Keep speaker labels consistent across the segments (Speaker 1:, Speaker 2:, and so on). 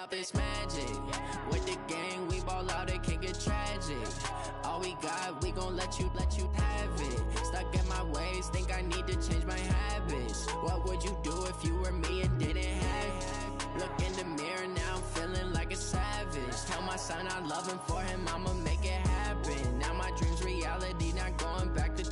Speaker 1: Up this magic. With the gang, we ball out, it can get tragic. All we got, we gon' let you have it. Stuck in my ways, think I need to change my habits. What would you do if you were me and didn't have it? Look in the mirror, now I'm feeling like a savage. Tell my son I love him, for him I'ma make it happen. Now my dream's reality, not going back to.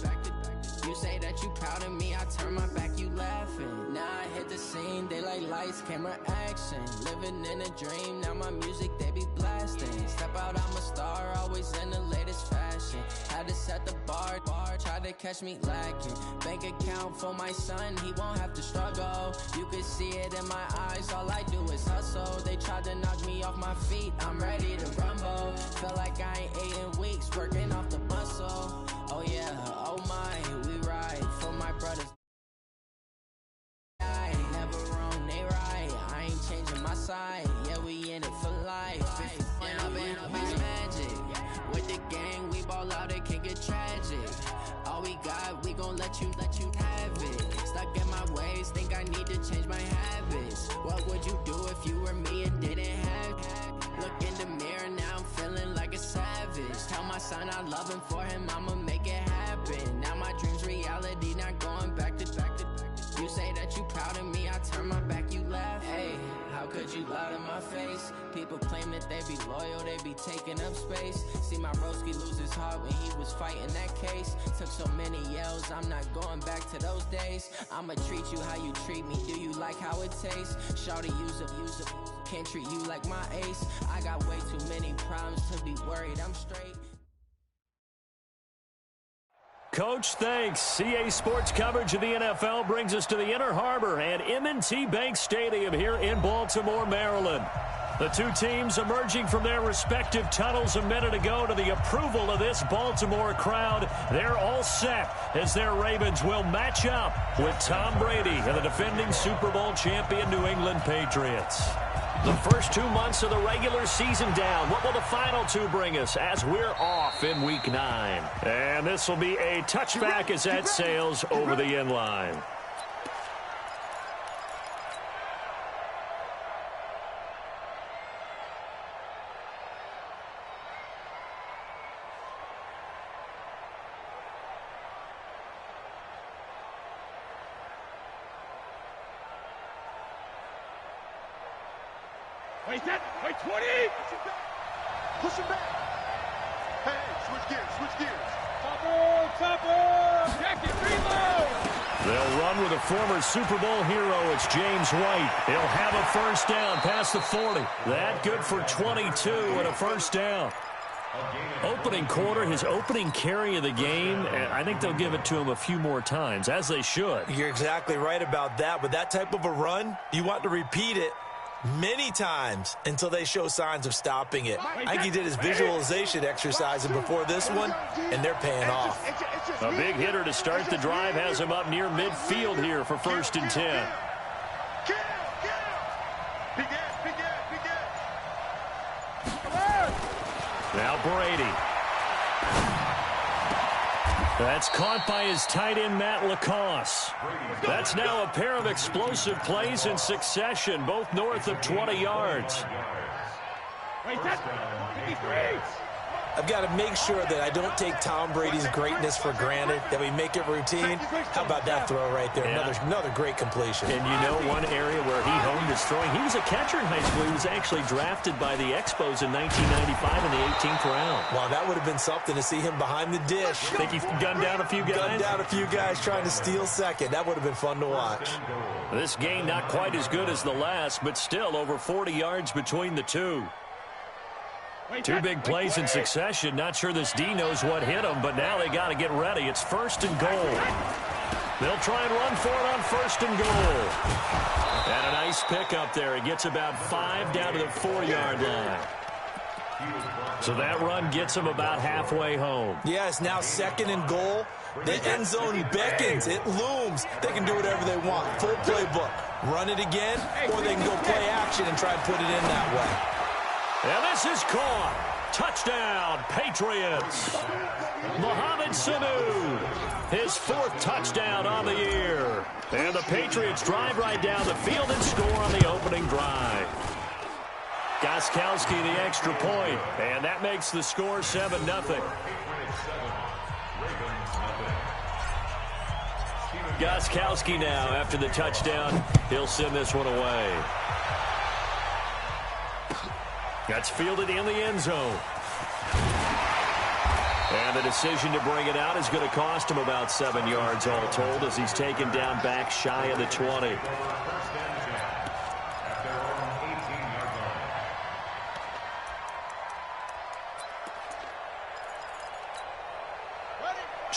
Speaker 1: You say that you proud of me, I turn my back, you laughing. Now I hit the scene, they like lights, camera, action. Living in a dream, now my music, they be blasting. Step out, I'm a star, always in the latest fashion. Had to set the bar, try to catch me lacking. Bank account for my son, he won't have to struggle. You can see it in my eyes, all I do is hustle. They tried to knock me off my feet, I'm ready to rumble. Feel like I ain't ate in weeks, working off the muscle. Oh yeah, oh my, we ride for my brothers. I ain't never wrong, they right. I ain't changing my side. Yeah, we in it for life. Up is magic. With the gang, we ball out, it can get tragic. All we got, we gon' let you have it. Stuck in my ways, think I need to change my habits. What would you do if you were me and didn't have it? Look in the mirror, now I'm feeling like a savage. Tell my son I love him, for him I'ma make it happen. Now my dream's reality, not going back to. You say that you proud of me, I turn my back, you laugh. Hey, how could you lie to my face? People claim that they be loyal, they be taking up space. See my broski lose his heart when he was fighting that case. Took so many yells, I'm not going back to those days. I'ma treat you how you treat me, do you like how it tastes? Shawty, use up, can't treat you like my ace. I got way too many problems to be worried, I'm straight.
Speaker 2: Coach, thanks. CA Sports coverage of the NFL brings us to the Inner Harbor and M&T Bank Stadium here in Baltimore, Maryland. The two teams emerging from their respective tunnels a minute ago to the approval of this Baltimore crowd. They're all set as their Ravens will match up with Tom Brady and the defending Super Bowl champion New England Patriots. The first 2 months of the regular season down. What will the final two bring us as we're off in Week 9? And this will be a touchback as that sails over the end line.
Speaker 3: Wait, 20! Push him back! Hey, switch gears! Topper! Jacket, reload!
Speaker 2: They'll run with a former Super Bowl hero. It's James White. He'll have a first down past the 40. That good for 22 and a first down. Opening quarter, his opening carry of the game, and I think they'll give it to him a few more times, as they should.
Speaker 4: You're exactly right about that. With that type of a run, you want to repeat it many times until they show signs of stopping it. I think he did his visualization exercising before this one, and they're paying off.
Speaker 2: A big hitter to start the drive has him up near midfield here for 1st and 10. Now Brady. That's caught by his tight end, Matt LaCosse. That's now a pair of explosive plays in succession, both north of 20 yards.
Speaker 4: I've got to make sure that I don't take Tom Brady's greatness for granted, that we make it routine. How about that throw right there?
Speaker 2: Yeah.
Speaker 4: Another great completion.
Speaker 2: And you know one area where he honed his throwing, he was a catcher in high school. He was actually drafted by the Expos in 1995 in the 18th round.
Speaker 4: Wow, that would have been something to see him behind the dish.
Speaker 2: Think he gunned down a few guys?
Speaker 4: Gunned down a few guys trying to steal second. That would have been fun to watch.
Speaker 2: This game not quite as good as the last, but still over 40 yards between the two. Two big plays in succession. Not sure this D knows what hit him, but now they got to get ready. It's 1st and goal. They'll try and run for it on 1st and goal. And a nice pickup there. He gets about 5 down to the 4-yard line. So that run gets him about halfway home.
Speaker 4: Yeah, it's now 2nd and goal. The end zone beckons. It looms. They can do whatever they want. Full playbook. Run it again, or they can go play action and try and put it in that way.
Speaker 2: And this is caught. Touchdown, Patriots. Mohamed Sanu, his 4th touchdown on the year. And the Patriots drive right down the field and score on the opening drive. Gostkowski the extra point, and that makes the score 7-0. Gostkowski now after the touchdown. He'll send this one away. That's fielded in the end zone. And the decision to bring it out is going to cost him about 7 yards all told as he's taken down back shy of the 20.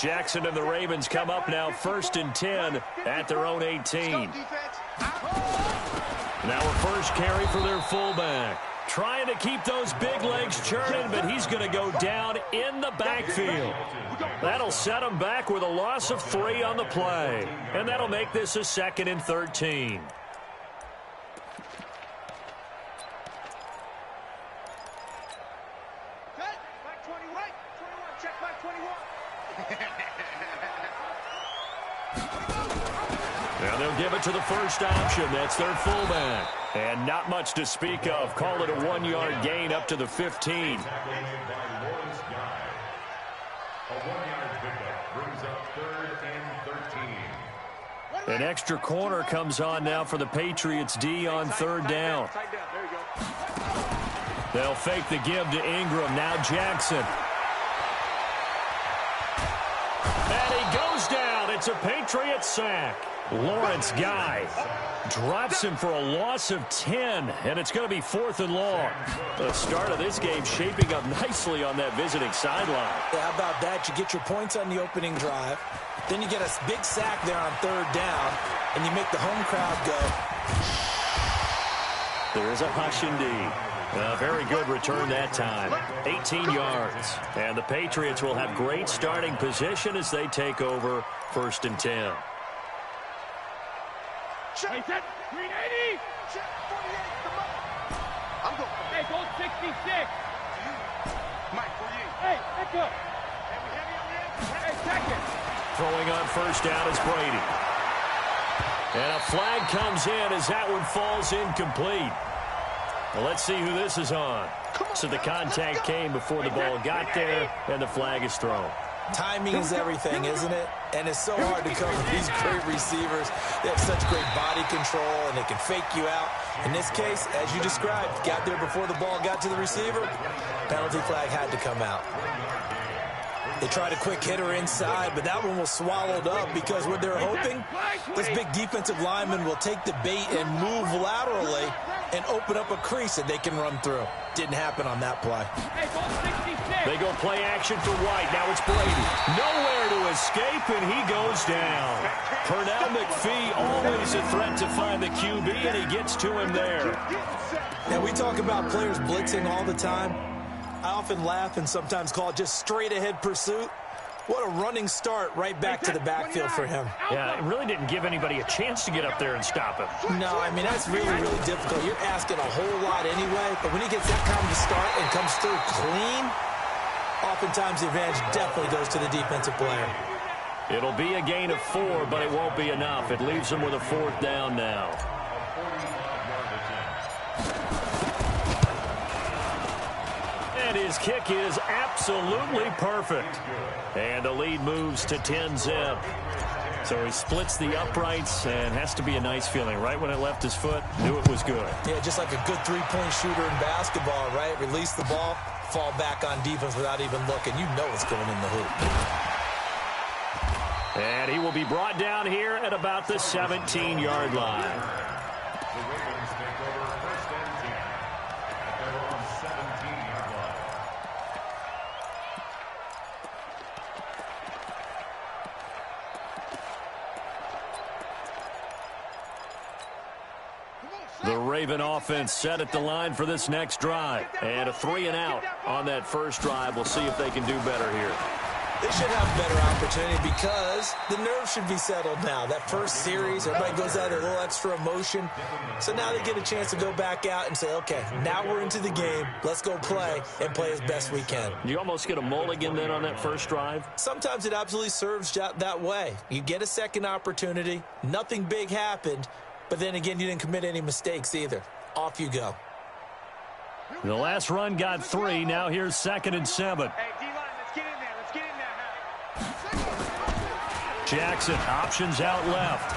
Speaker 2: Jackson and the Ravens come up now 1st and 10 at their own 18. Now a first carry for their fullback. Trying to keep those big legs churning, but he's going to go down in the backfield. That'll set him back with a loss of 3 on the play. And that'll make this a 2nd and 13. Now they'll give it to the first option. That's their fullback. And not much to speak of. Call it a 1-yard gain up to the 15. An extra corner comes on now for the Patriots D on 3rd down. They'll fake the give to Ingram. Now Jackson. And he goes down. It's a Patriot sack. Lawrence Guy drops him for a loss of 10, and it's going to be 4th and long. The start of this game shaping up nicely on that visiting sideline.
Speaker 4: Yeah, how about that? You get your points on the opening drive, then you get a big sack there on 3rd down, and you make the home crowd go.
Speaker 2: There is a hush indeed. A very good return that time. 18 yards. And the Patriots will have great starting position as they take over 1st and 10.
Speaker 3: Hey, set. 380. Check 48. Come on. I'm going. Hey, go 66. Mike, 48. Hey, let's go. Hey, we heavy on the edge. Hey, second.
Speaker 2: Throwing on 1st down is Brady. And a flag comes in as that one falls incomplete. Well, let's see who this is on. So the contact came before the ball got there, and the flag is thrown.
Speaker 4: Timing is everything, isn't it? And it's so hard to cover these great receivers. They have such great body control, and they can fake you out. In this case, as you described, got there before the ball got to the receiver. Penalty flag had to come out. They tried a quick hitter inside, but that one was swallowed up because what they're hoping, this big defensive lineman will take the bait and move laterally and open up a crease that they can run through. Didn't happen on that play.
Speaker 2: They go play action for White. Now it's Brady. Nowhere to escape, and he goes down. Pernell McPhee, always a threat to find the QB, and he gets to him there.
Speaker 4: Now, we talk about players blitzing all the time. I often laugh and sometimes call it just straight-ahead pursuit. What a running start right back to the backfield for him.
Speaker 2: Yeah, it really didn't give anybody a chance to get up there and stop him.
Speaker 4: No, I mean, that's really, really difficult. You're asking a whole lot anyway, but when he gets that kind of start and comes through clean, oftentimes the advantage definitely goes to the defensive player.
Speaker 2: It'll be a gain of 4, but it won't be enough. It leaves him with a 4th down now. And his kick is absolutely perfect. And the lead moves to 10-zip. So he splits the uprights and has to be a nice feeling. Right when it left his foot, knew it was good.
Speaker 4: Yeah, just like a good three-point shooter in basketball, right? Release the ball, fall back on defense without even looking. You know it's going in the hoop.
Speaker 2: And he will be brought down here at about the 17-yard line. The Raven offense set at the line for this next drive. And a 3-and-out on that first drive. We'll see if they can do better here.
Speaker 4: They should have a better opportunity because the nerves should be settled now. That first series, everybody goes out a little extra emotion. So now they get a chance to go back out and say, okay, now we're into the game. Let's go play and play as best we can.
Speaker 2: You almost get a mulligan then on that first drive?
Speaker 4: Sometimes it absolutely serves that way. You get a second opportunity. Nothing big happened. But then again, you didn't commit any mistakes either. Off you go.
Speaker 2: The last run got 3. Now here's 2nd and 7.
Speaker 3: Hey, D-line, let's get in there. Let's get in there.
Speaker 2: Jackson options out left.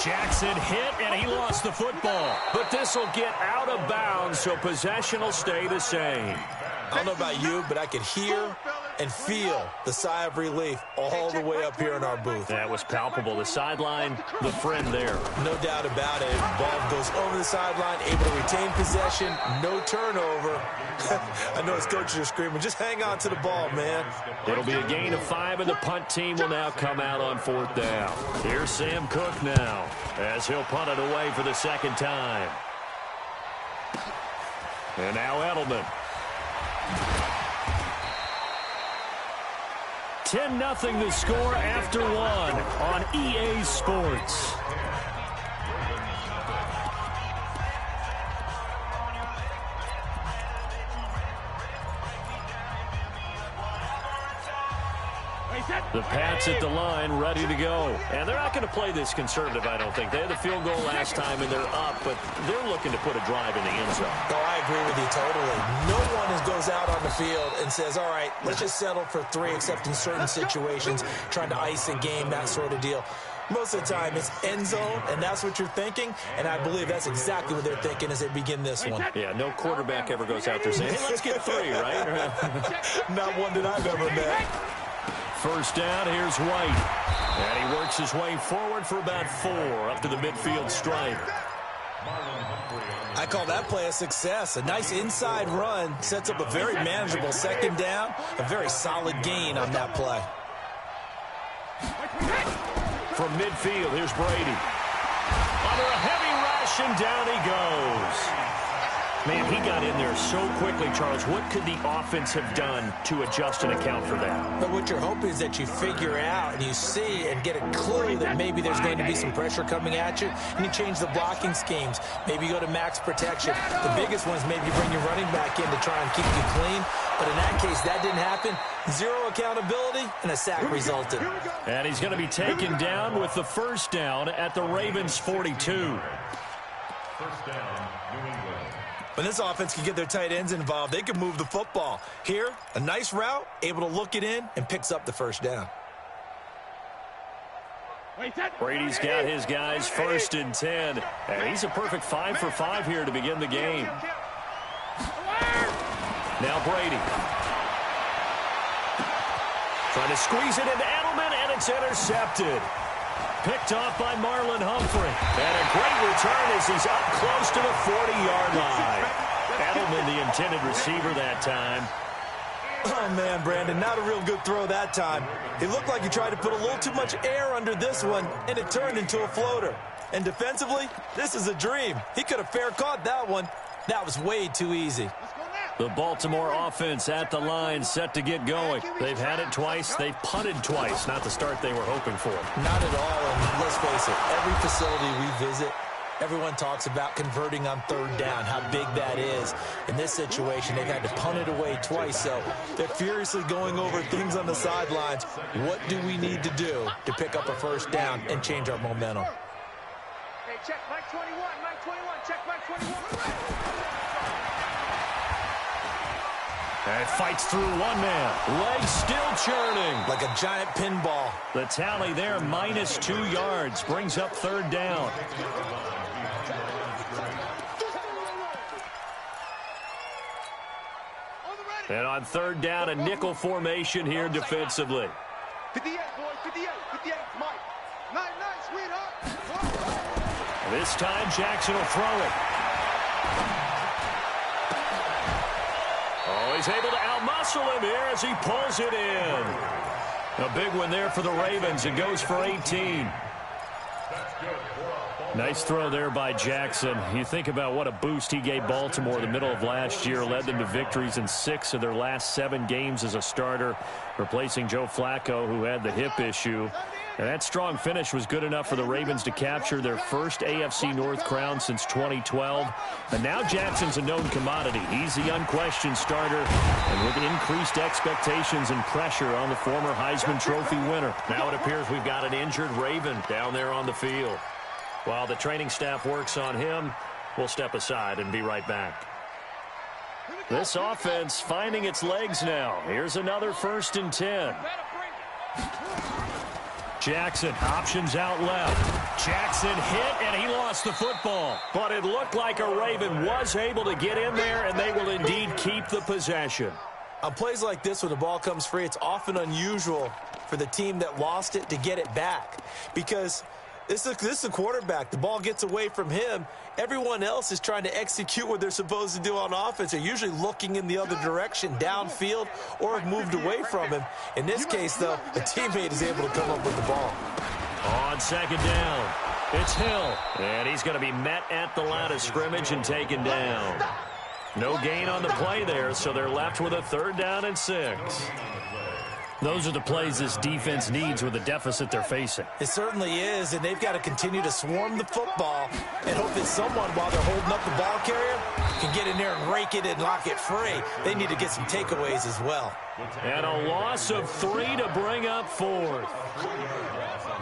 Speaker 2: Jackson hit, and he lost the football. But this will get out of bounds, so possession will stay the same.
Speaker 4: I don't know about you, but I could hear and feel the sigh of relief all the way up here in our booth.
Speaker 2: That was palpable. The sideline, the friend there.
Speaker 4: No doubt about it. Ball goes over the sideline, able to retain possession, no turnover. I know his coaches are screaming, just hang on to the ball, man.
Speaker 2: It'll be a gain of 5, and the punt team will now come out on 4th down. Here's Sam Cook now, as he'll punt it away for the 2nd time. And now Edelman. 10-0 the score after 1 on EA Sports. The Pats at the line, ready to go. And they're not going to play this conservative, I don't think. They had the field goal last time, and they're up, but they're looking to put a drive in the end zone.
Speaker 4: No, I agree with you totally. No one goes out on the field and says, all right, let's just settle for 3, except in certain situations, trying to ice a game, that sort of deal. Most of the time, it's end zone, and that's what you're thinking, and I believe that's exactly what they're thinking as they begin this one.
Speaker 2: Yeah, no quarterback ever goes out there saying, hey, let's get 3, right?
Speaker 4: Not one that I've ever met.
Speaker 2: First down, here's White. And he works his way forward for about 4 up to the midfield stripe.
Speaker 4: I call that play a success. A nice inside run sets up a very manageable 2nd down. A very solid gain on that play.
Speaker 2: From midfield, here's Brady. Under a heavy rush, and down he goes. Man, he got in there so quickly, Charles. What could the offense have done to adjust and account for that?
Speaker 4: But what you're hoping is that you figure out and you see and get a clue that maybe there's going to be some pressure coming at you, and you change the blocking schemes. Maybe you go to max protection. The biggest one is maybe you bring your running back in to try and keep you clean. But in that case, that didn't happen. 0 accountability, and a sack resulted.
Speaker 2: And he's going to be taken down with the 1st down at the Ravens' 42.
Speaker 3: First down, New England.
Speaker 4: When this offense can get their tight ends involved, they can move the football. Here, a nice route, able to look it in, and picks up the 1st down.
Speaker 2: Brady's got his guys 1st and 10. And he's a perfect 5 for 5 here to begin the game. Now Brady. Trying to squeeze it into Edelman, and it's intercepted. Picked off by Marlon Humphrey. And a great return as he's up close to the 40-yard line. Edelman, the intended receiver that time.
Speaker 4: Oh, man, Brandon, not a real good throw that time. It looked like he tried to put a little too much air under this one, and it turned into a floater. And defensively, this is a dream. He could have fair caught that one. That was way too easy.
Speaker 2: The Baltimore offense at the line, set to get going. They've had it twice. They've punted twice. Not the start they were hoping for.
Speaker 4: Not at all, and let's face it, every facility we visit, everyone talks about converting on 3rd down, how big that is. In this situation, they've had to punt it away twice, so they're furiously going over things on the sidelines. What do we need to do to pick up a 1st down and change our momentum?
Speaker 3: Hey, check Mike 21, Mike 21, check Mike 21.
Speaker 2: And fights through one man. Legs still churning.
Speaker 4: Like a giant pinball.
Speaker 2: The tally there, -2 yards. Brings up 3rd down. And on 3rd down, a nickel formation here defensively.
Speaker 3: 58, boy, 58, 58, Mike. 99, sweetheart.
Speaker 2: This time, Jackson will throw it. Oh, he's able to outmuscle him here as he pulls it in. A big one there for the Ravens. It goes for 18.
Speaker 3: That's good for a
Speaker 2: Nice throw there by Jackson. You think about what a boost he gave Baltimore the middle of last year, led them to victories in 6 of their last 7 games as a starter, replacing Joe Flacco, who had the hip issue. And that strong finish was good enough for the Ravens to capture their first AFC North crown since 2012. And now Jackson's a known commodity. He's the unquestioned starter, and with increased expectations and pressure on the former Heisman Trophy winner. Now it appears we've got an injured Raven down there on the field. While the training staff works on him, we'll step aside and be right back. This offense finding its legs now. Here's another 1st and 10. Jackson, options out left. Jackson hit, and he lost the football. But it looked like a Raven was able to get in there, and they will indeed keep the possession.
Speaker 4: On plays like this, when the ball comes free, it's often unusual for the team that lost it to get it back. Because this is a quarterback. The ball gets away from him. Everyone else is trying to execute what they're supposed to do on offense. They're usually looking in the other direction, downfield, or have moved away from him. In this case, though, a teammate is able to come up with the ball.
Speaker 2: On 2nd down, it's Hill. And he's going to be met at the line of scrimmage and taken down. No gain on the play there, so they're left with a 3rd down and 6. Those are the plays this defense needs with the deficit they're facing.
Speaker 4: It certainly is, and they've got to continue to swarm the football and hope that someone, while they're holding up the ball carrier, can get in there and rake it and lock it free. They need to get some takeaways as well.
Speaker 2: And a loss of 3 to bring up 4th.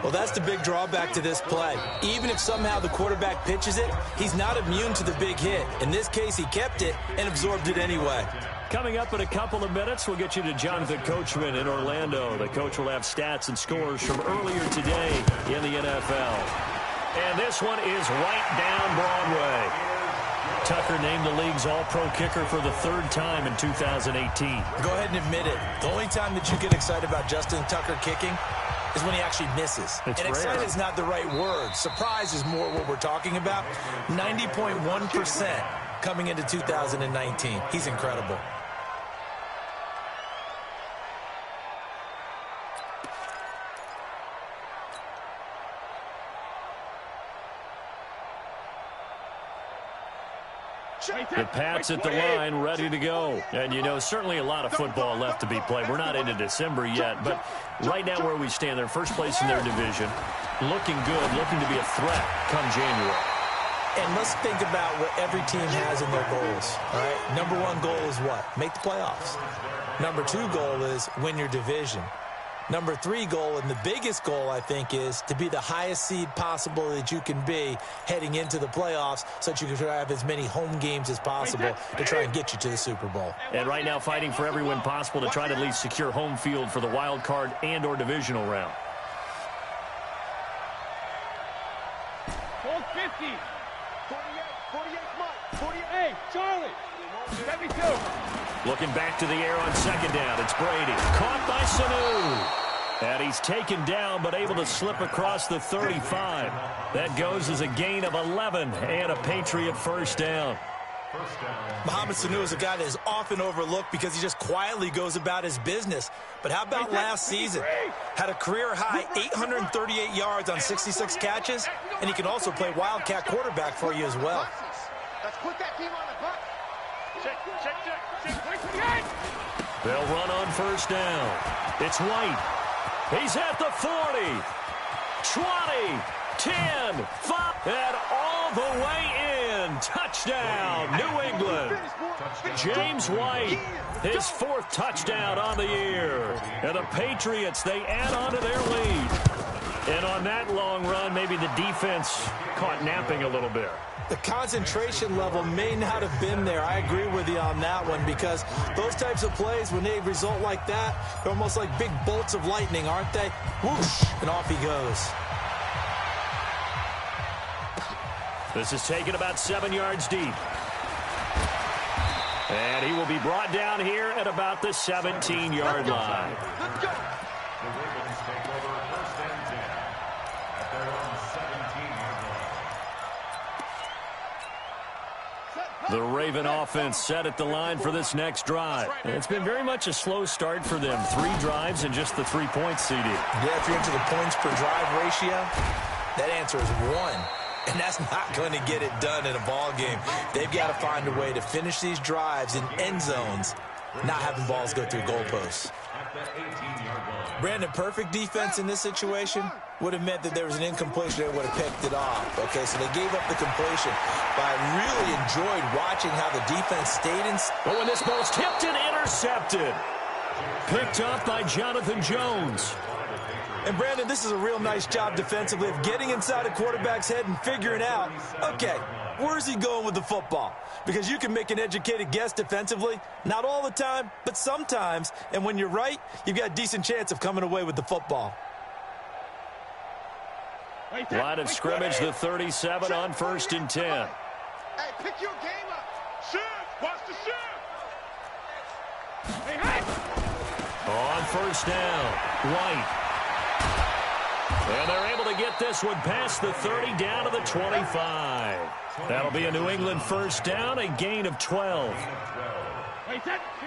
Speaker 4: Well, that's the big drawback to this play. Even if somehow the quarterback pitches it, he's not immune to the big hit. In this case, he kept it and absorbed it anyway.
Speaker 2: Coming up in a couple of minutes, we'll get you to Jonathan Coachman in Orlando. The coach will have stats and scores from earlier today in the NFL. And this one is right down Broadway. Tucker named the league's all-pro kicker for the 3rd time in 2018.
Speaker 4: Go ahead and admit it. The only time that you get excited about Justin Tucker kicking is when he actually misses.
Speaker 2: It's
Speaker 4: and excited is not the right word. Surprise is more what we're talking about. 90.1% coming into 2019. He's incredible.
Speaker 2: The Pats at the line, ready to go. And, you know, certainly a lot of football left to be played. We're not into December yet, but right now where we stand, they're first place in their division, looking good, looking to be a threat come January.
Speaker 4: And let's think about what every team has in their goals, all right? Number 1 goal is what? Make the playoffs. Number 2 goal is win your division. Number 3 goal, and the biggest goal, I think, is to be the highest seed possible that you can be heading into the playoffs so that you can have as many home games as possible to try and get you to the Super Bowl.
Speaker 2: And right now fighting for every win possible to try to at least secure home field for the wild card and or divisional round.
Speaker 3: Hold 50. 48, Mike. 48, Charlie. 72.
Speaker 2: Looking back to the air on 2nd down. It's Brady. Caught by Sanu. And he's taken down but able to slip across the 35. That goes as a gain of 11 and a Patriot 1st down.
Speaker 4: Mohamed Sanu is a guy that is often overlooked because he just quietly goes about his business. But how about last season? Had a career-high 838 yards on 66 catches, and he can also play wildcat quarterback for you as well.
Speaker 3: Let's put that team on the bus. Check.
Speaker 2: They'll run on 1st down. It's White. He's at the 40, 20, 10, 5, and all the way in. Touchdown, New England. James White, his 4th touchdown on the year. And the Patriots, they add on to their lead. And on that long run, maybe the defense caught napping a little bit.
Speaker 4: The concentration level may not have been there. I agree with you on that one because those types of plays, when they result like that, they're almost like big bolts of lightning, aren't they? Whoosh, and off he goes.
Speaker 2: This is taken about 7 yards deep. And he will be brought down here at about the 17-yard line.
Speaker 3: Let's go.
Speaker 2: The Raven offense set at the line for this next drive. It's been very much a slow start for them. 3 drives and just the 3 points, CD.
Speaker 4: Yeah, if you're into the points per drive ratio, that answer is 1. And that's not going to get it done in a ball game. They've got to find a way to finish these drives in end zones, not having balls go through goalposts. Brandon, perfect defense in this situation would have meant that there was an incompletion. They would have picked it off. Okay, so they gave up the completion. But I really enjoyed watching how the defense stayed in.
Speaker 2: But when this ball's tipped and intercepted. Picked up by Jonathan Jones.
Speaker 4: And, Brandon, this is a real nice job defensively of getting inside a quarterback's head and figuring out, okay, where's he going with the football? Because you can make an educated guess defensively, not all the time, but sometimes. And when you're right, you've got a decent chance of coming away with the football.
Speaker 2: Line of scrimmage, the 37 on 1st and 10.
Speaker 3: Hey, pick your game up. Shoot. Watch the shoot. Hey, hey.
Speaker 2: On 1st down, White. And they're able to get this one past the 30 down to the 25. That'll be a New England 1st down, a gain of 12.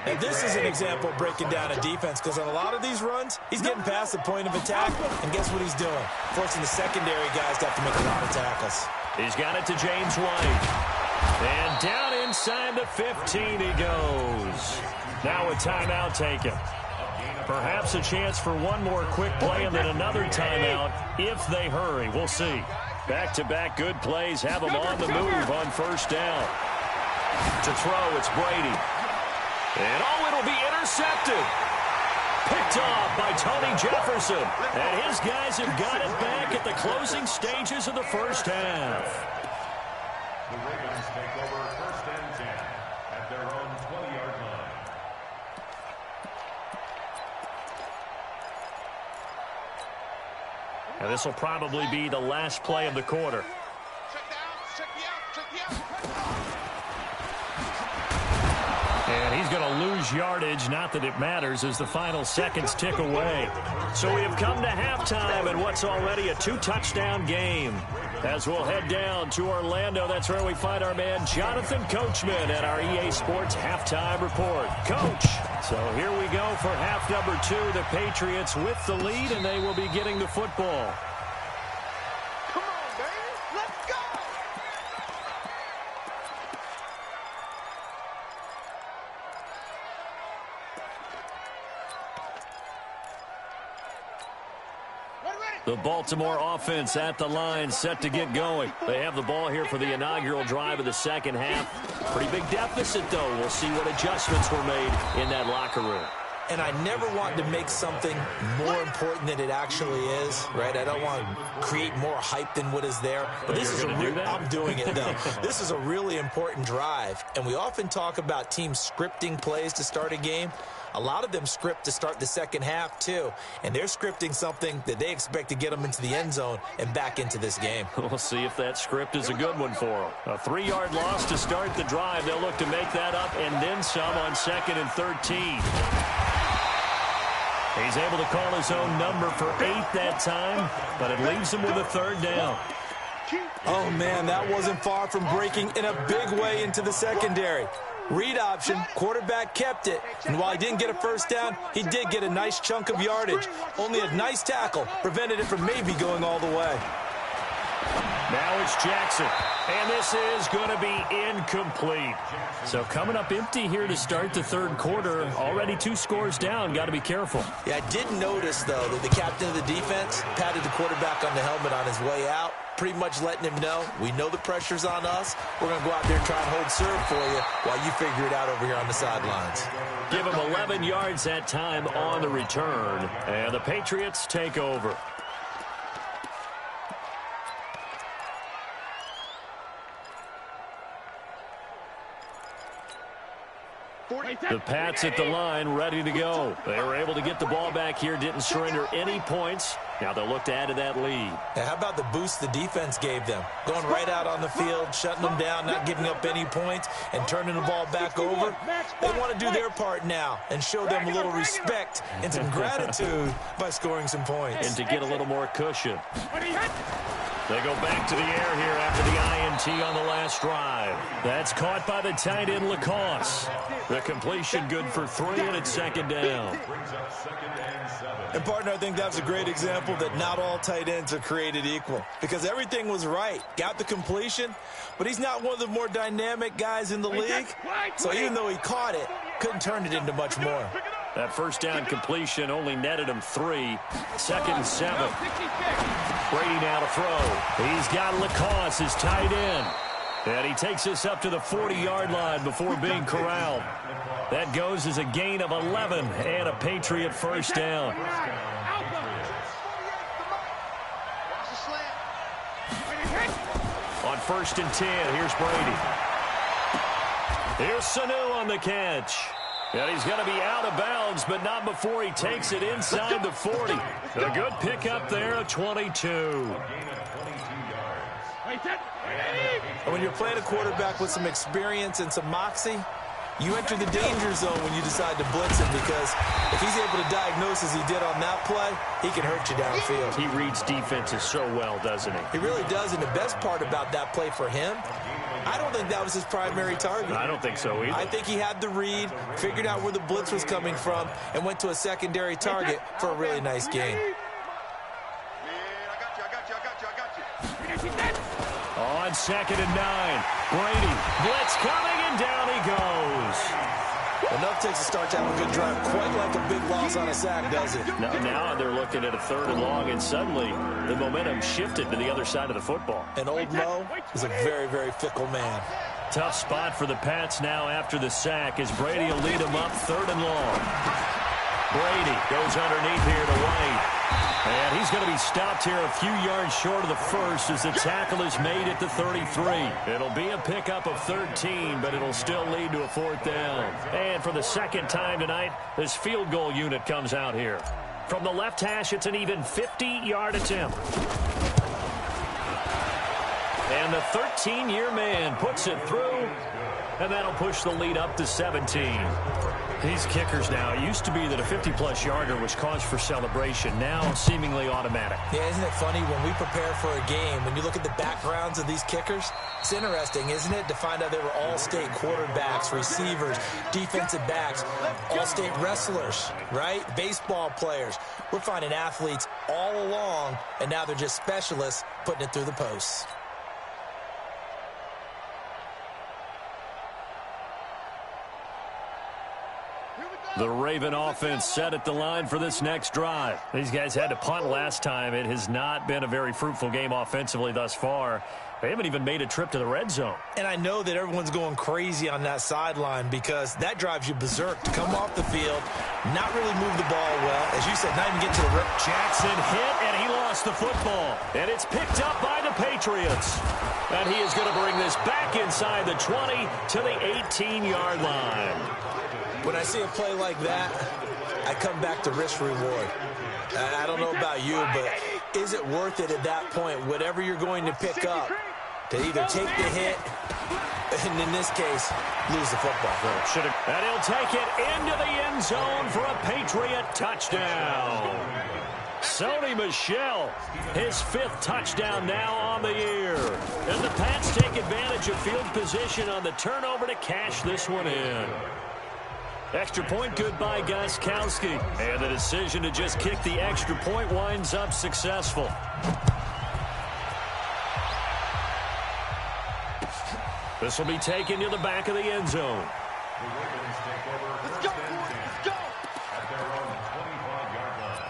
Speaker 4: And this is an example of breaking down a defense, because on a lot of these runs, he's getting past the point of attack, and guess what he's doing? Forcing the secondary guys to have to make a lot of tackles.
Speaker 2: He's got it to James White. And down inside the 15 he goes. Now a timeout taken. Perhaps a chance for one more quick play and then another timeout if they hurry. We'll see. Back-to-back good plays have them on the move on 1st down. To throw, it's Brady. And it'll be intercepted. Picked off by Tony Jefferson. And his guys have got it back at the closing stages of the 1st half.
Speaker 5: The Ravens take over 1st and 10 at their own 20-yard line.
Speaker 2: And this will probably be the last play of the quarter. And he's going to lose yardage, not that it matters, as the final seconds tick away. So we have come to halftime in what's already a 2-touchdown game. As we'll head down to Orlando, that's where we find our man Jonathan Coachman at our EA Sports Halftime Report. Coach, so here we go for half number 2. The Patriots with the lead, and they will be getting the football.
Speaker 3: Come on, baby. Let's go.
Speaker 2: The Baltimore offense at the line, set to get going. They have the ball here for the inaugural drive of the second half. Pretty big deficit, though. We'll see what adjustments were made in that locker room.
Speaker 4: And I never want to make something more important than it actually is, right? I don't want to create more hype than what is there. But this is I'm doing it, though. This is a really important drive. And we often talk about teams scripting plays to start a game. A lot of them script to start the second half, too. And they're scripting something that they expect to get them into the end zone and back into this game.
Speaker 2: We'll see if that script is a good one for them. A 3-yard loss to start the drive. They'll look to make that up and then some on 2nd and 13. He's able to call his own number for 8 that time, but it leaves him with a 3rd down.
Speaker 4: Oh, man, that wasn't far from breaking in a big way into the secondary. Read option, quarterback kept it, and while he didn't get a 1st down, he did get a nice chunk of yardage. Only a nice tackle prevented it from maybe going all the way.
Speaker 2: Now it's Jackson, and this is going to be incomplete. So coming up empty here to start the 3rd quarter. Already 2 scores down. Got to be careful.
Speaker 4: Yeah, I did notice, though, that the captain of the defense patted the quarterback on the helmet on his way out, pretty much letting him know, we know the pressure's on us. We're going to go out there and try and hold serve for you while you figure it out over here on the sidelines.
Speaker 2: Give him 11 yards that time on the return, and the Patriots take over. The Pats at the line, ready to go. They were able to get the ball back here, didn't surrender any points. Now they'll look to add to that lead.
Speaker 4: And how about the boost the defense gave them? Going right out on the field, shutting them down, not giving up any points, and turning the ball back over. They want to do their part now and show them a little respect and some gratitude by scoring some points.
Speaker 2: And to get a little more cushion. They go back to the air here after the INT on the last drive. That's caught by the tight end, Lacoste. The completion good for 3, and it's second down.
Speaker 4: And, partner, I think that's a great example that not all tight ends are created equal, because everything was right. Got the completion, but he's not one of the more dynamic guys in the league. So even though he caught it, couldn't turn it into much more.
Speaker 2: That first down completion only netted him 3. Second and 7. Brady now to throw. He's got Lacoste, his tight end. And he takes us up to the 40-yard line before being corralled. That goes as a gain of 11 and a Patriot first down. On 1st and 10, here's Brady. Here's Sanu on the catch. And he's going to be out of bounds, but not before he takes it inside the 40. A good pickup there, a 22.
Speaker 4: And when you're playing a quarterback with some experience and some moxie, you enter the danger zone when you decide to blitz him, because if he's able to diagnose as he did on that play, he can hurt you downfield.
Speaker 2: He reads defenses so well, doesn't he?
Speaker 4: He really does, and the best part about that play for him, I don't think that was his primary target.
Speaker 2: I don't think so either.
Speaker 4: I think he had the read, figured out where the blitz was coming from, and went to a secondary target for a really nice gain.
Speaker 2: On 2nd and 9, Brady, blitz coming, and down he goes.
Speaker 4: Enough takes a start to have a good drive, quite like a big loss on a sack, does it?
Speaker 2: Now they're looking at a 3rd and long, and suddenly the momentum shifted to the other side of the football.
Speaker 4: And old Mo is a very, very fickle man.
Speaker 2: Tough spot for the Pats now after the sack, as Brady will lead them up 3rd and long. Brady goes underneath here to White. And he's going to be stopped here a few yards short of the first as the tackle is made at the 33. It'll be a pickup of 13, but it'll still lead to a 4th down. And for the second time tonight, this field goal unit comes out here. From the left hash, it's an even 50-yard attempt. And the 13-year man puts it through, and that'll push the lead up to 17. These kickers now, it used to be that a 50-plus yarder was cause for celebration. Now, seemingly automatic.
Speaker 4: Yeah, isn't it funny when we prepare for a game, when you look at the backgrounds of these kickers, it's interesting, isn't it, to find out they were all-state quarterbacks, receivers, defensive backs, all-state wrestlers, right? Baseball players. We're finding athletes all along, and now they're just specialists putting it through the posts.
Speaker 2: The Raven offense set at the line for this next drive. These guys had to punt last time. It has not been a very fruitful game offensively thus far. They haven't even made a trip to the red zone.
Speaker 4: And I know that everyone's going crazy on that sideline, because that drives you berserk to come off the field, not really move the ball well. As you said, not even get to the rip.
Speaker 2: Jackson hit, and he lost the football. And it's picked up by the Patriots. And he is going to bring this back inside the 20 to the 18-yard line.
Speaker 4: When I see a play like that, I come back to risk reward. I don't know about you, but is it worth it at that point, whatever you're going to pick up, to either take the hit, and in this case, lose the football?
Speaker 2: And he'll take it into the end zone for a Patriot touchdown. Sony Michel, his 5th touchdown now on the year. And the Pats take advantage of field position on the turnover to cash this one in. Extra point good by Gostkowski. And the decision to just kick the extra point winds up successful. This will be taken to the back of the end zone.
Speaker 3: Let's go! Let's go!
Speaker 5: At their own 25-yard line.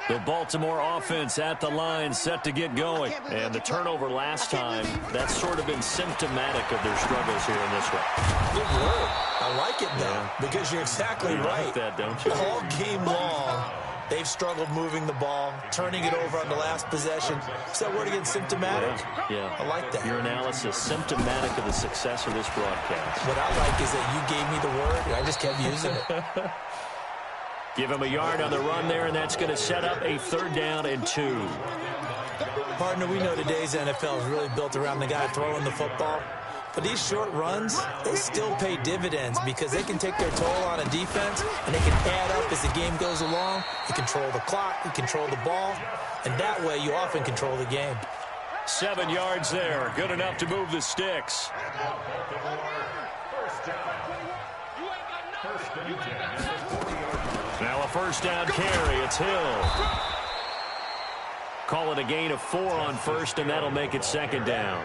Speaker 2: The Baltimore offense at the line, set to get going. And the turnover last time, that's sort of been symptomatic of their struggles here in this one.
Speaker 4: Good word. I like it, though, because you're exactly right.
Speaker 2: Like that, don't you?
Speaker 4: All game long, they've struggled moving the ball, turning it over on the last possession. Is that word again, symptomatic?
Speaker 2: Yeah.
Speaker 4: I like that.
Speaker 2: Your analysis, symptomatic of the success of this broadcast.
Speaker 4: What I like is that you gave me the word, and I just kept using it.
Speaker 2: Give him a yard on the run there, and that's going to set up a 3rd down and 2.
Speaker 4: Partner, we know today's NFL is really built around the guy throwing the football. But these short runs, they still pay dividends because they can take their toll on a defense, and they can add up as the game goes along. You control the clock, you control the ball, and that way you often control the game.
Speaker 2: 7 yards there. Good enough to move the sticks. Now a first down carry. It's Hill. Call it a gain of 4 on first, and that'll make it second down.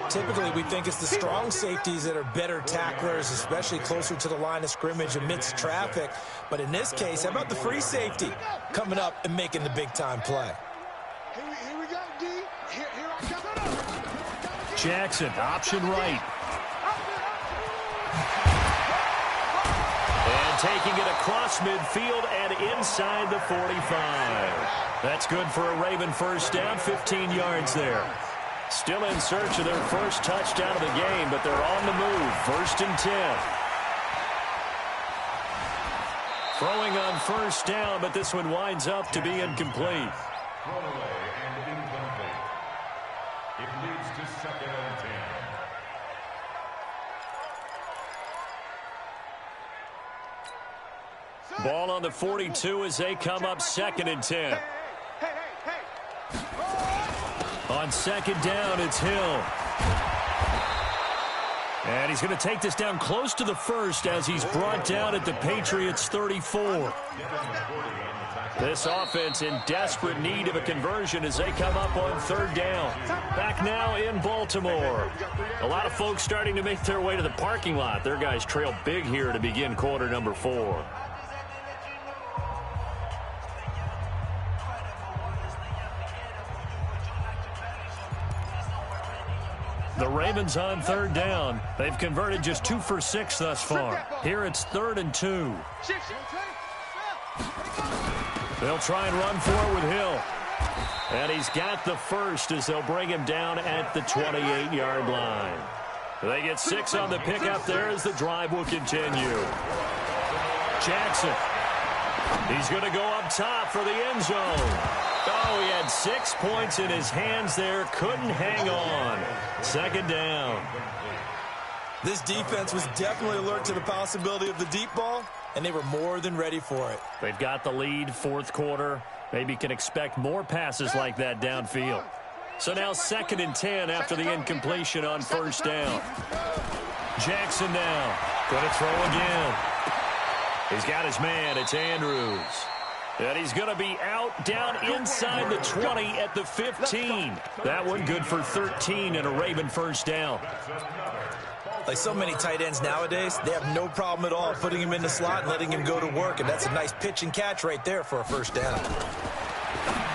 Speaker 4: Typically, we think it's the strong safeties that are better tacklers, especially closer to the line of scrimmage amidst traffic. But in this case, how about the free safety coming up and making the big-time play?
Speaker 3: Here we go, D. Here I come.
Speaker 2: Jackson, option right. And taking it across midfield and inside the 45. That's good for a Raven first down, 15 yards there. Still in search of their first touchdown of the game, but they're on the move. 1st and 10. Throwing on first down, but this one winds up to be incomplete.
Speaker 5: Thrown away and incomplete. It leads to 2nd and 10.
Speaker 2: Ball on the 42 as they come up 2nd and 10. On 2nd down, it's Hill. And he's going to take this down close to the first as he's brought down at the Patriots' 34. This offense in desperate need of a conversion as they come up on 3rd down. Back now in Baltimore. A lot of folks starting to make their way to the parking lot. Their guys trail big here to begin quarter number 4. The Ravens on 3rd down. They've converted just 2 for 6 thus far. Here it's 3rd and 2. They'll try and run for it with Hill. And he's got the first as they'll bring him down at the 28-yard line. They get 6 on the pickup there as the drive will continue. Jackson. He's going to go up top for the end zone. Oh, he had 6 points in his hands there. Couldn't hang on. 2nd down.
Speaker 4: This defense was definitely alert to the possibility of the deep ball, and they were more than ready for it.
Speaker 2: They've got the lead, 4th quarter. Maybe can expect more passes like that downfield. So now 2nd and 10 after the incompletion on 1st down. Jackson now. Going to throw again. He's got his man. It's Andrews. And he's going to be out down inside the 20 at the 15. That one good for 13 and a Raven first down.
Speaker 4: Like so many tight ends nowadays, they have no problem at all putting him in the slot and letting him go to work. And that's a nice pitch and catch right there for a first down.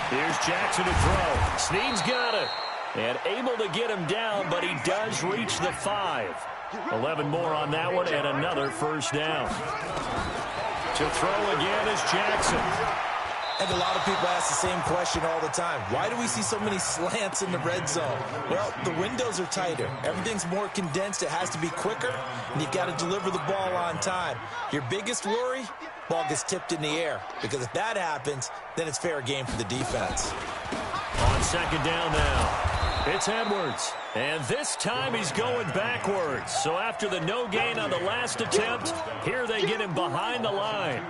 Speaker 2: Here's Jackson to throw. Snead's got it. And able to get him down, but he does reach the 5. 11 more on that one and another first down. To throw again is Jackson.
Speaker 4: And a lot of people ask the same question all the time. Why do we see so many slants in the red zone? Well, the windows are tighter. Everything's more condensed. It has to be quicker, and you've got to deliver the ball on time. Your biggest worry? Ball gets tipped in the air. Because if that happens, then it's fair game for the defense.
Speaker 2: On 2nd down now. It's Edwards. And this time he's going backwards. So after the no gain on the last attempt, here they get him behind the line.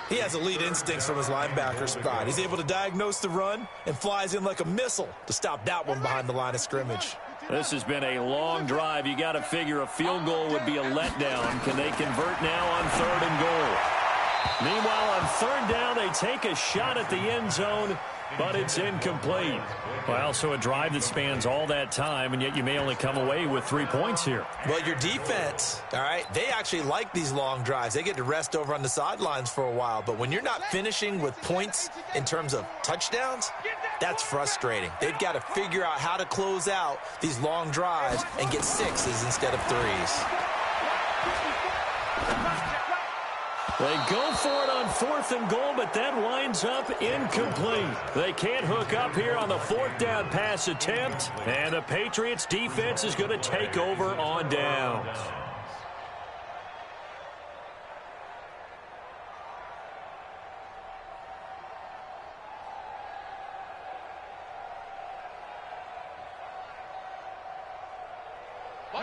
Speaker 4: He has elite instincts from his linebacker spot. He's able to diagnose the run and flies in like a missile to stop that one behind the line of scrimmage.
Speaker 2: This has been a long drive. You got to figure a field goal would be a letdown. Can they convert now on 3rd and goal? Meanwhile, on 3rd down, they take a shot at the end zone, but it's incomplete. Well, so a drive that spans all that time, and yet you may only come away with 3 points here.
Speaker 4: Well, your defense, all right, they actually like these long drives. They get to rest over on the sidelines for a while. But when you're not finishing with points in terms of touchdowns, that's frustrating. They've got to figure out how to close out these long drives and get 6s instead of 3s.
Speaker 2: They go for it on 4th and goal, but that winds up incomplete. They can't hook up here on the 4th down pass attempt, and the Patriots defense is going to take over on downs.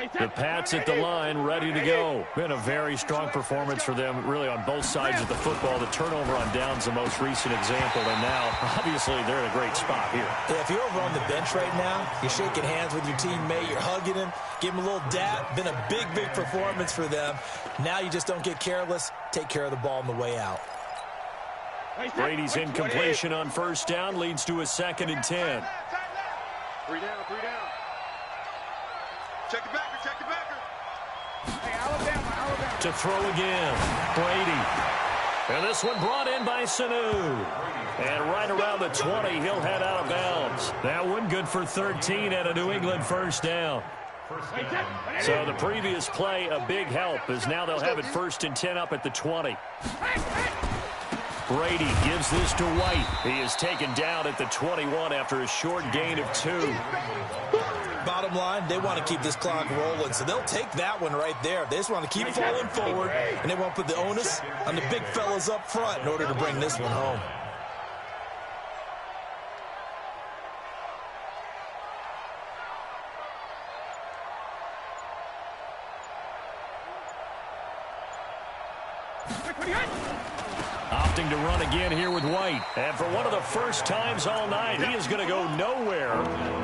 Speaker 2: The Pats at the line, ready to go. Been a very strong performance for them, really, on both sides of the football. The turnover on downs the most recent example, and now, obviously, they're in a great spot here.
Speaker 4: Yeah, if you're over on the bench right now, you're shaking hands with your teammate, you're hugging him, give him a little dap. Been a big, big performance for them. Now you just don't get careless. Take care of the ball on the way out.
Speaker 2: Brady's incompletion on first down leads to a 2nd and 10.
Speaker 3: 3 down, 3 down. Check the backer, check the backer. Hey, Alabama.
Speaker 2: To throw again, Brady. And this one brought in by Sanu. And right around the 20, he'll head out of bounds. That one good for 13 at a New England first down. So the previous play, a big help, as now they'll have it 1st and 10 up at the 20. Brady gives this to White. He is taken down at the 21 after a short gain of 2.
Speaker 4: Bottom line, they want to keep this clock rolling, so they'll take that one right there. They just want to keep falling forward, and they won't put the onus on the big fellas up front in order to bring this one home.
Speaker 2: Opting to run again here with White. And for one of the first times all night, he is going to go nowhere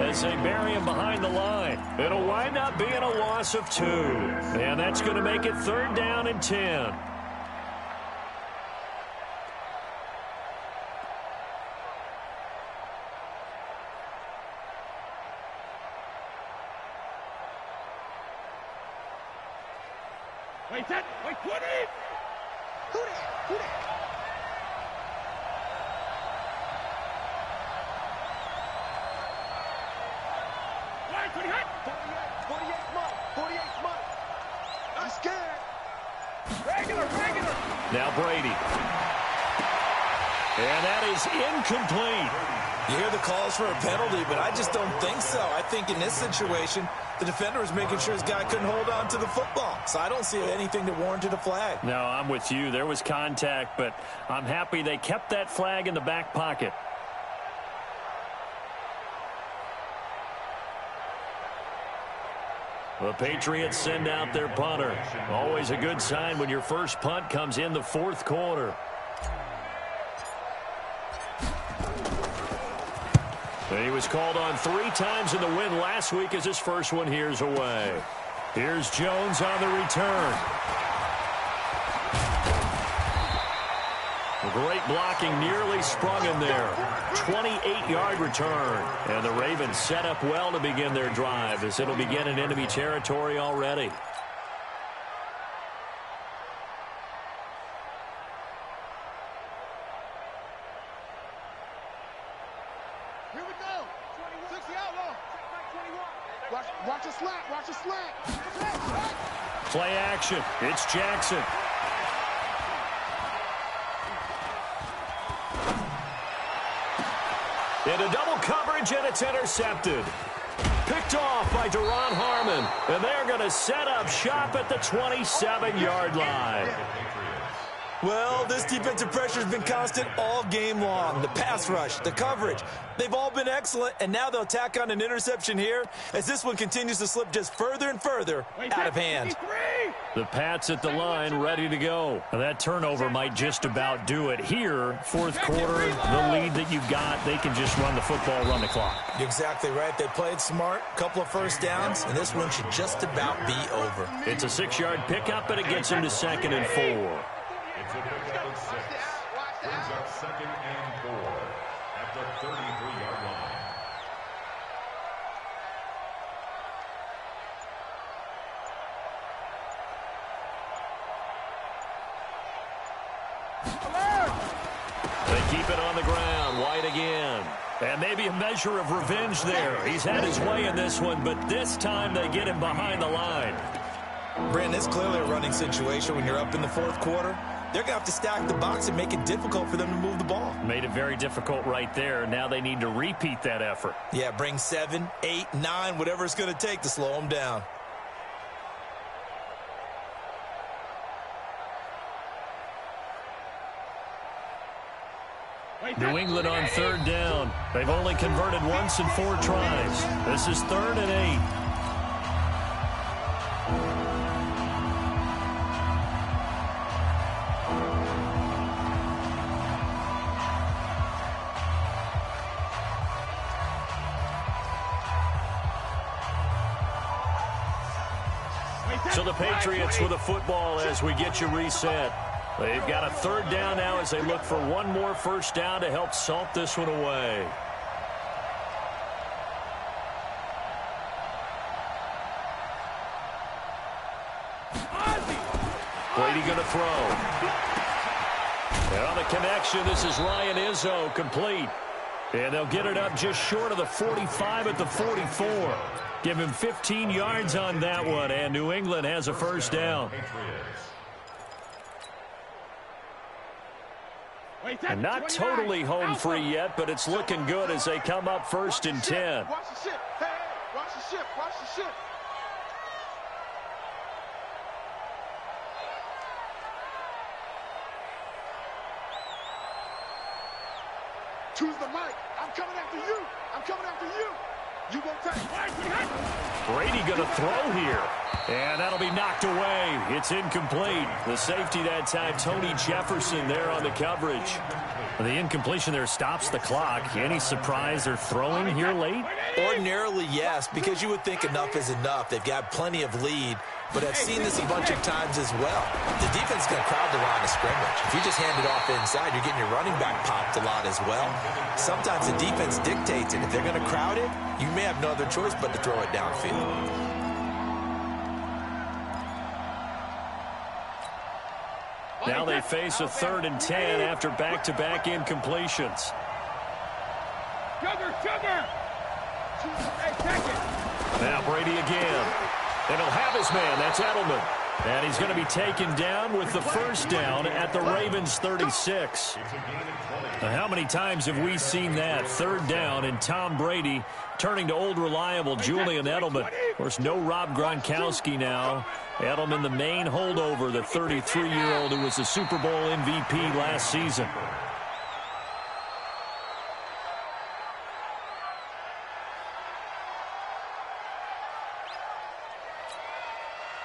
Speaker 2: as they bury him behind the line. It'll wind up being a loss of 2. And that's going to make it 3rd down and 10.
Speaker 3: Wait, 20! Who that? Line 20 hot! 48 month. I'm scared. Regular.
Speaker 2: Now Brady. And that is incomplete.
Speaker 4: You hear the calls for a penalty, but I just don't think so. I think in this situation, the defender was making sure his guy couldn't hold on to the football. So I don't see anything that warranted a flag.
Speaker 2: No, I'm with you. There was contact, but I'm happy they kept that flag in the back pocket. The Patriots send out their punter. Always a good sign when your first punt comes in the 4th quarter. He was called on 3 times in the win last week as his first one here's away. Here's Jones on the return. Great blocking, nearly sprung him there. 28-yard return. And the Ravens set up well to begin their drive as it'll begin in enemy territory already.
Speaker 3: Here we go. 60 outlaw. Watch a slant.
Speaker 2: Play action. It's Jackson. Into double coverage, and it's intercepted. Picked off by Duron Harmon. And they're going to set up shop at the 27-yard line.
Speaker 4: Well, this defensive pressure has been constant all game long. The pass rush, the coverage, they've all been excellent, and now they'll tack on an interception here as this one continues to slip just further and further out of hand.
Speaker 2: The Pats at the line, ready to go. That turnover might just about do it here. 4th quarter, the lead that you've got, they can just run the football, run the clock.
Speaker 4: You're exactly right. They played smart, couple of first downs, and this one should just about be over.
Speaker 2: It's a 6-yard pickup, and it gets him to 2nd and 4.
Speaker 5: It's a pickup of 6. Brings up 2nd and 4 at the 33-yard line.
Speaker 2: They keep it on the ground. White again. And maybe a measure of revenge there. He's had his way in this one, but this time they get him behind the line.
Speaker 4: Brandon, it's clearly a running situation when you're up in the 4th quarter. They're going to have to stack the box and make it difficult for them to move the ball.
Speaker 2: Made it very difficult right there. Now they need to repeat that effort.
Speaker 4: Yeah, bring 7, 8, 9, whatever it's going to take to slow them down.
Speaker 2: New England on 3rd down. They've only converted once in 4 tries. This is 3rd and 8. So the Patriots with a football as we get you reset. They've got a third down now as they look for one more first down to help salt this one away. Brady going to throw. And on the connection, this is Ryan Izzo, complete. And they'll get it up just short of the 45 at the 44. Give him 15 yards on that one, and New England has a first down. And not totally home free yet, but it's looking good as they come up first and 10.
Speaker 3: Watch the ship. Hey, watch the ship. Watch the ship. Choose the mic. I'm coming after you. I'm coming after you. You won't take.
Speaker 2: Brady going to throw here. And that'll be knocked away. It's incomplete. The safety that time, Tony Jefferson, there on the coverage. The incompletion there stops the clock. Any surprise they're throwing here late?
Speaker 4: Ordinarily, yes, because you would think enough is enough. They've got plenty of lead, but I've seen this a bunch of times as well. The defense is going to crowd the line of scrimmage. If you just hand it off inside, you're getting your running back popped a lot as well. Sometimes the defense dictates it. If they're going to crowd it, you may have no other choice but to throw it downfield.
Speaker 2: Now they face a 3rd and 10 after back-to-back incompletions. Now Brady again. And he'll have his man. That's Edelman. And he's going to be taken down with the first down at the Ravens 36. Now, how many times have we seen that? 3rd down and Tom Brady turning to old reliable Julian Edelman. Of course, no Rob Gronkowski now. Edelman, the main holdover, the 33-year-old who was the Super Bowl MVP last season.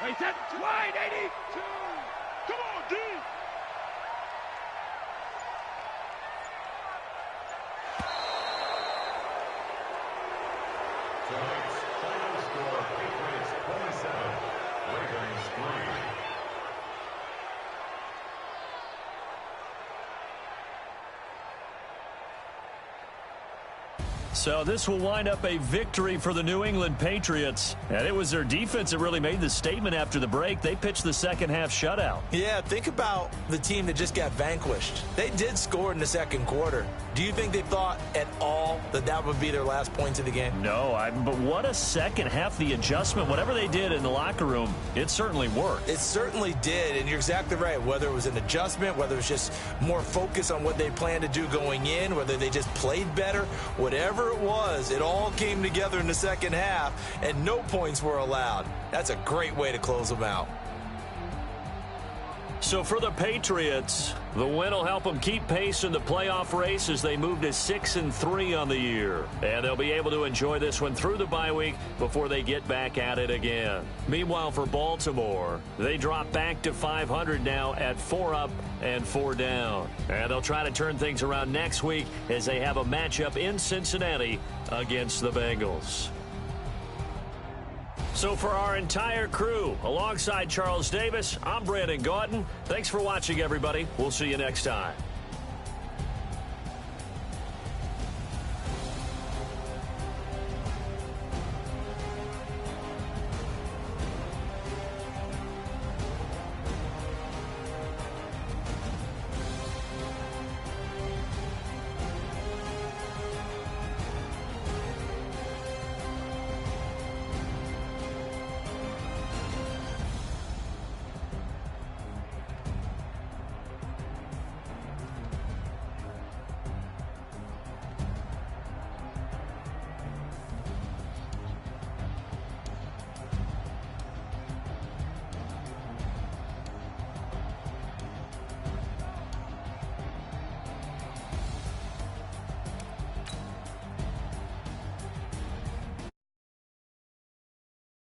Speaker 3: Wait, that's wide, 82. Come on, D.
Speaker 5: Tonight's final score, Patriots 27, Ravens 3.
Speaker 2: So this will wind up a victory for the New England Patriots. And it was their defense that really made the statement after the break. They pitched the second-half shutout.
Speaker 4: Yeah, think about the team that just got vanquished. They did score in the second quarter. Do you think they thought at all that that would be their last points of the game?
Speaker 2: No, but what a second half. The adjustment, whatever they did in the locker room, it certainly worked.
Speaker 4: It certainly did, and you're exactly right. Whether it was an adjustment, whether it was just more focus on what they planned to do going in, whether they just played better, whatever it was, it all came together in the second half, and no points were allowed. That's a great way to close them out.
Speaker 2: So for the Patriots, the win will help them keep pace in the playoff race as they move to 6-3 on the year. And they'll be able to enjoy this one through the bye week before they get back at it again. Meanwhile, for Baltimore, they drop back to 500 now at 4 up and 4 down. And they'll try to turn things around next week as they have a matchup in Cincinnati against the Bengals. So for our entire crew, alongside Charles Davis, I'm Brandon Gautin. Thanks for watching, everybody. We'll see you next time.